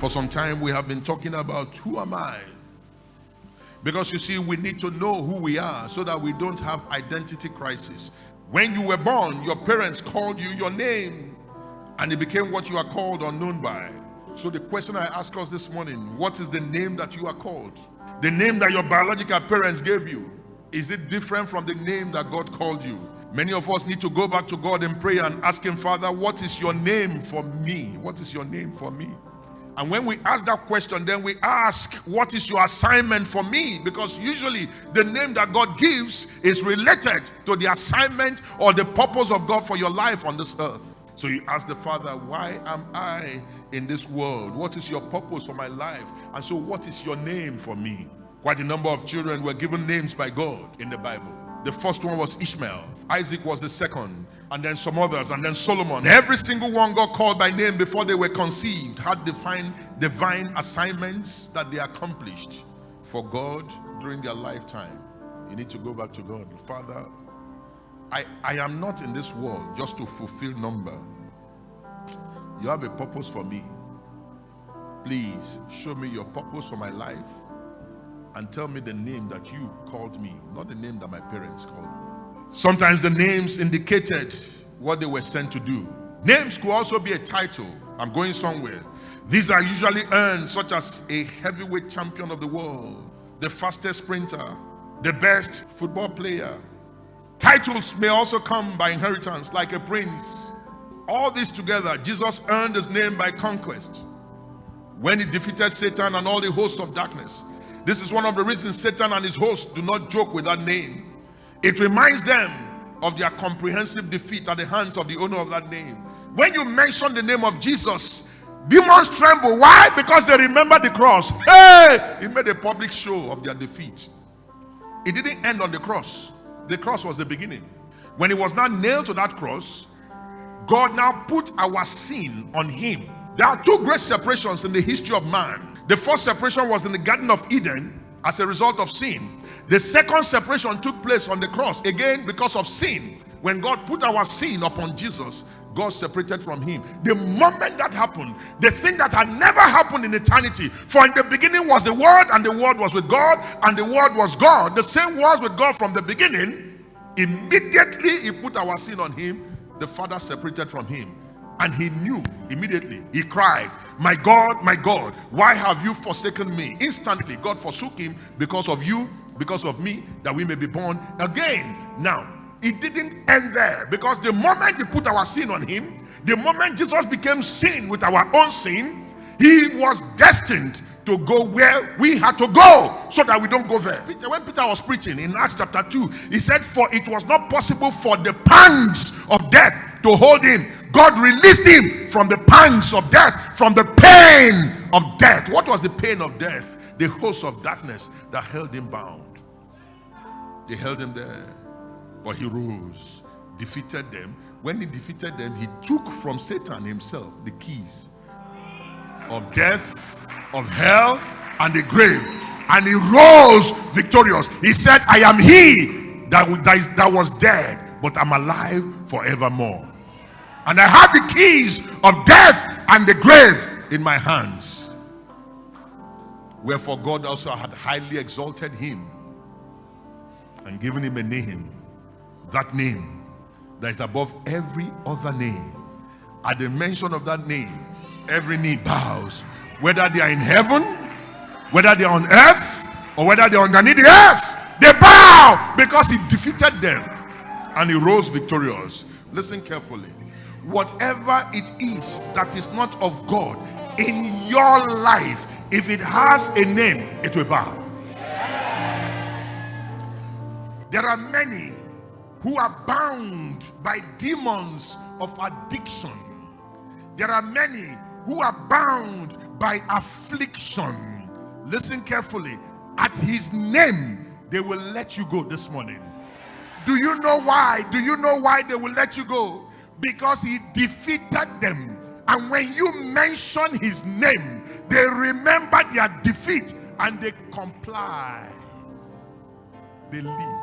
For some time we have been talking about who am I? Because you see, we need to know who we are so that we don't have identity crisis. When you were born, your parents called you your name, and it became what you are called or known by. So the question I ask us this morning, what is the name that you are called? The name that your biological parents gave you, is it different from the name that God called you? Many of us need to go back to God and pray and ask him, Father, what is your name for me? What is your name for me? And when we ask that question, then we ask, what is your assignment for me? Because usually the name that God gives is related to the assignment or the purpose of God for your life on this earth. So you ask the Father, why am I in this world? What is your purpose for my life? And so what is your name for me? Quite a number of children were given names by God in the Bible. The first one was Ishmael. Isaac was the second. And then some others. And then Solomon. Every single one got called by name before they were conceived. Had divine assignments that they accomplished for God during their lifetime. You need to go back to God. Father, I am not in this world just to fulfill number. You have a purpose for me. Please show me your purpose for my life. And tell me the name that you called me, not the name that my parents called me. Sometimes the names indicated what they were sent to do. Names could also be a title. I'm going somewhere. These are usually earned, such as a heavyweight champion of the world, the fastest sprinter, the best football player. Titles may also come by inheritance, like a prince. All this together, Jesus earned his name by conquest. When he defeated Satan and all the hosts of darkness. This is one of the reasons Satan and his hosts do not joke with that name. It reminds them of their comprehensive defeat at the hands of the owner of that name. When you mention the name of Jesus, demons tremble. Why? Because they remember the cross. Hey! He made a public show of their defeat. It didn't end on the cross. The cross was the beginning. When he was now nailed to that cross, God now put our sin on him. There are two great separations in the history of man. The first separation was in the Garden of Eden as a result of sin. The second separation took place on the cross, again because of sin. When God put our sin upon Jesus, God separated from him. The moment that happened, the thing that had never happened in eternity, for in the beginning was the Word, and the Word was with God, and the Word was God. The same was with God from the beginning. Immediately he put our sin on him, the Father separated from him. And he knew immediately. He cried, my God, why have you forsaken me? Instantly, God forsook him because of you, because of me, that we may be born again. Now, it didn't end there, because the moment he put our sin on him, the moment Jesus became sin with our own sin, he was destined to go where we had to go, so that we don't go there. When Peter was preaching in Acts chapter 2, he said, for it was not possible for the pangs of death to hold him. God released him from the pangs of death, from the pain of death. What was the pain of death? The host of darkness that held him bound. They held him there, but he rose, defeated them. When he defeated them, he took from Satan himself the keys of death, of hell, and the grave, and he rose victorious. He said, I am he that was dead, but I'm alive forevermore. And I have the keys of death and the grave in my hands. Wherefore God also had highly exalted him and given him a name, that name that is above every other name. At the mention of that name, every knee bows, whether they are in heaven, whether they are on earth, or whether they are underneath the earth. They bow because he defeated them and he rose victorious. Listen carefully. Whatever it is that is not of God in your life, if it has a name, it will bow. There are many who are bound by demons of addiction. There are many who are bound by affliction. Listen carefully. At his name, they will let you go this morning. Do you know why? Do you know why they will let you go? Because he defeated them. And when you mention his name, they remember their defeat and they comply. They leave.